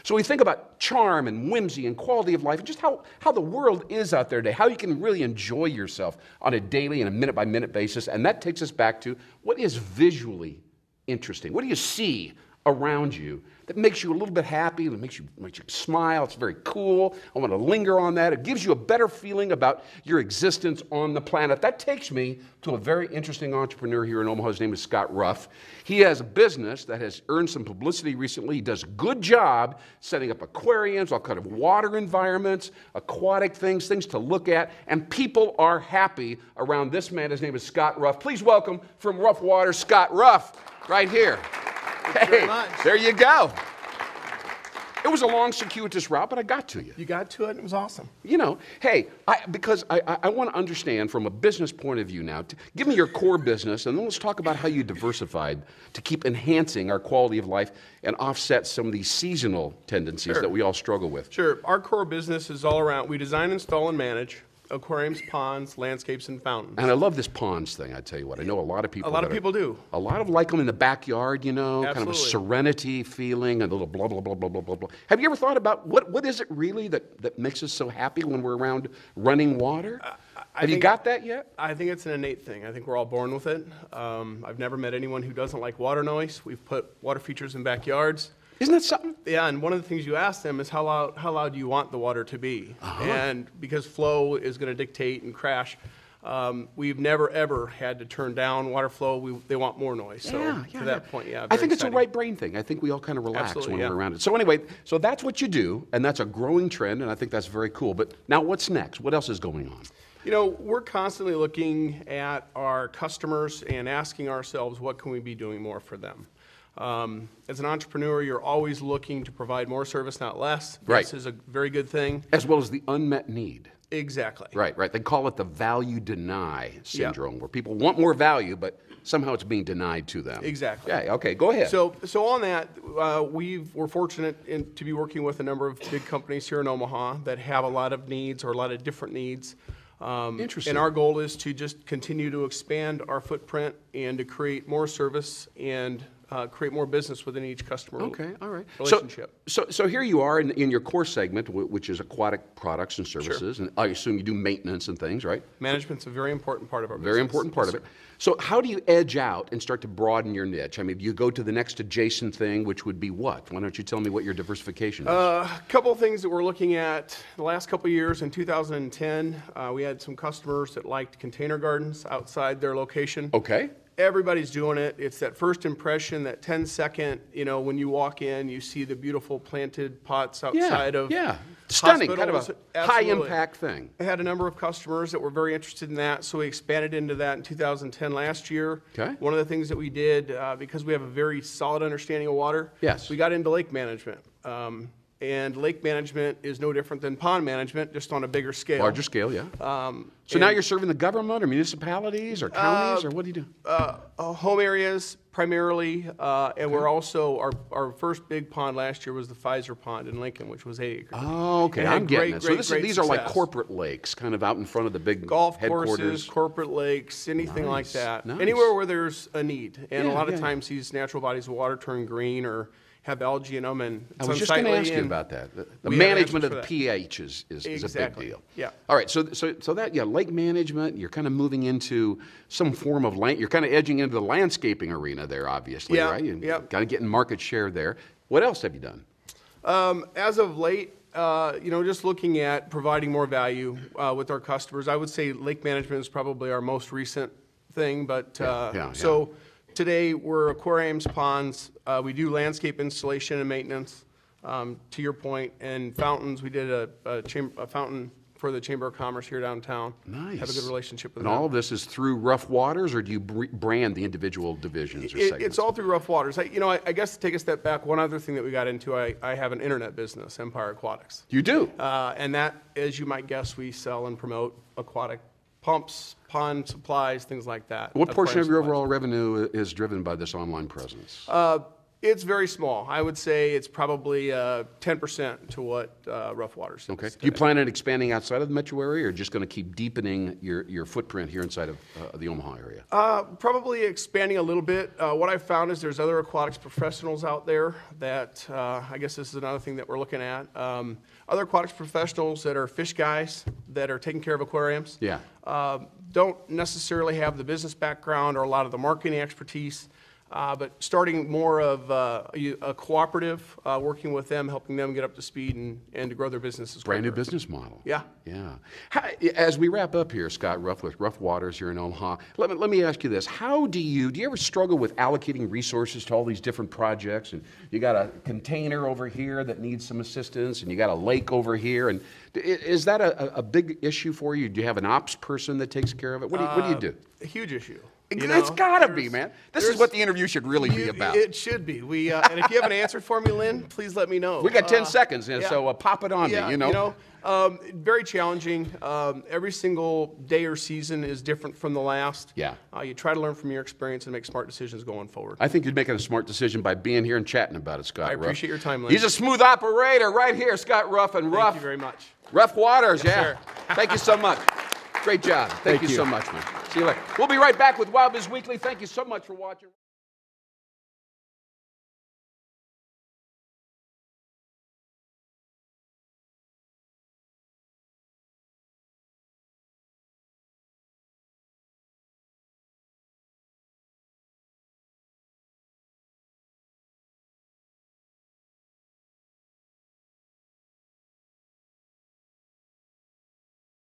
So we think about charm and whimsy and quality of life and just how the world is out there today, how you can really enjoy yourself on a daily and a minute-by-minute basis. And that takes us back to what is visually interesting. What do you see around you that makes you a little bit happy, that makes you smile? It's very cool. I want to linger on that. It gives you a better feeling about your existence on the planet. That takes me to a very interesting entrepreneur here in Omaha. His name is Scott Ruff. He has a business that has earned some publicity recently. He does a good job setting up aquariums, all kind of water environments, aquatic things to look at, and people are happy around this man. His name is Scott Ruff. Please welcome from Ruff Water, Scott Ruff, right here. Hey, there you go. It was a long, circuitous route, but I got to you. You got to it, and it was awesome. You know, hey, because I want to understand from a business point of view now, give me your core business, and then let's talk about how you diversified to keep enhancing our quality of life and offset some of these seasonal tendencies that we all struggle with. Sure. Our core business is all around, we design, install, and manage aquariums, ponds, landscapes, and fountains. And I love this ponds thing, I tell you what. I know a lot of people. A lot of people do. A lot of like them in the backyard, you know, Absolutely. kind of a serenity feeling, a little blah, blah, blah, blah, blah, blah, blah. Have you ever thought about what is it really that makes us so happy when we're around running water? Have you got that yet? I think it's an innate thing. I think we're all born with it. I've never met anyone who doesn't like water noise. We've put water features in backyards. Isn't that something? Yeah, and one of the things you ask them is how loud do you want the water to be? And because flow is going to dictate and crash, we've never ever had to turn down water flow. They want more noise. So to that point, yeah. I think it's exciting. a right brain thing. I think we all kind of relax Absolutely, when we're around it. So anyway, so that's what you do, and that's a growing trend, and I think that's very cool. But now what's next? What else is going on? You know, we're constantly looking at our customers and asking ourselves, what can we be doing more for them? As an entrepreneur, you're always looking to provide more service, not less. Right. This is a very good thing. As well as the unmet need. Exactly. Right. They call it the value deny syndrome, where people want more value, but somehow it's being denied to them. Exactly. Yeah, okay, go ahead. So on that, we're fortunate to be working with a number of big companies here in Omaha that have a lot of needs or a lot of different needs. Interesting. And our goal is to just continue to expand our footprint and to create more service and create more business within each customer relationship. So here you are in your core segment, which is aquatic products and services, and I assume you do maintenance and things, right? Management's a very important part of our business. Very important part of it. So how do you edge out and start to broaden your niche? I mean, do you go to the next adjacent thing, which would be what? Why don't you tell me what your diversification is? A couple of things that we're looking at the last couple of years. In 2010, we had some customers that liked container gardens outside their location. Okay. Everybody's doing it. It's that first impression, that 10-second, you know, when you walk in, you see the beautiful planted pots outside of stunning, kind of hospitals. a high-impact thing. I had a number of customers that were very interested in that, so we expanded into that in 2010 last year. Okay. One of the things that we did, because we have a very solid understanding of water, we got into lake management. And lake management is no different than pond management, just on a bigger scale. Larger scale, yeah. So now you're serving the government or municipalities or counties, or what do you do? Home areas primarily, and we're also, our first big pond last year was the Pfizer Pond in Lincoln, which was 8 acres. Oh, okay, I'm getting it. So these are like corporate lakes, kind of out in front of the big golf headquarters. Courses, corporate lakes, anything like that. Nice. Anywhere where there's a need. And a lot of times these natural bodies of water turn green or have algae in them, and it's I was just going to ask you about that. The management of the pH is a big deal. Yeah. All right. So that lake management. You're kind of moving into some form of land. You're kind of edging into the landscaping arena there, obviously, right? You're kind of getting market share there. What else have you done? As of late, you know, just looking at providing more value with our customers. I would say lake management is probably our most recent thing, but so. Today, we're aquariums, ponds. We do landscape installation and maintenance, to your point, and fountains. We did a fountain for the Chamber of Commerce here downtown. Nice. Have a good relationship with them. And all of this is through Ruff Waters, or do you brand the individual divisions or segments? It's all through Ruff Waters. I guess to take a step back, one other thing that we got into, I have an internet business, Empire Aquatics. You do? And that, as you might guess, we sell and promote aquatic pumps, pond supplies, things like that. What portion of your overall revenue is driven by this online presence? It's very small. I would say it's probably 10% to what Ruff Waters is. Okay. Do you plan on expanding outside of the metro area, or just going to keep deepening your footprint here inside of the Omaha area? Probably expanding a little bit. What I've found is there's other aquatics professionals out there that, I guess this is another thing that we're looking at. Other aquatics professionals that are fish guys that are taking care of aquariums. Yeah. Don't necessarily have the business background or a lot of the marketing expertise. But starting more of a cooperative, working with them, helping them get up to speed and to grow their businesses. Brand new business model. Yeah. Yeah. As we wrap up here, Scott Ruff with Ruff Waters here in Omaha, let me ask you this. Do you ever struggle with allocating resources to all these different projects? And you got a container over here that needs some assistance, and you got a lake over here. And is that a big issue for you? Do you have an ops person that takes care of it? What do you do? A huge issue. It's got to be, man. This is what the interview should really be about. It should be. And if you have an answer for me, Lynn, please let me know. We got 10 seconds, so pop it on me, very challenging. Every single day or season is different from the last. Yeah. You try to learn from your experience and make smart decisions going forward. I think you're making a smart decision by being here and chatting about it, Scott Ruff. I appreciate your time, Lynn. He's a smooth operator right here, Scott Ruff. And Ruff. Thank you very much. Ruff Waters, yes, yeah. Sir. Thank you so much. Great job. Thank you so much, man. See you later. We'll be right back with WOWBIZ Weekly. Thank you so much for watching.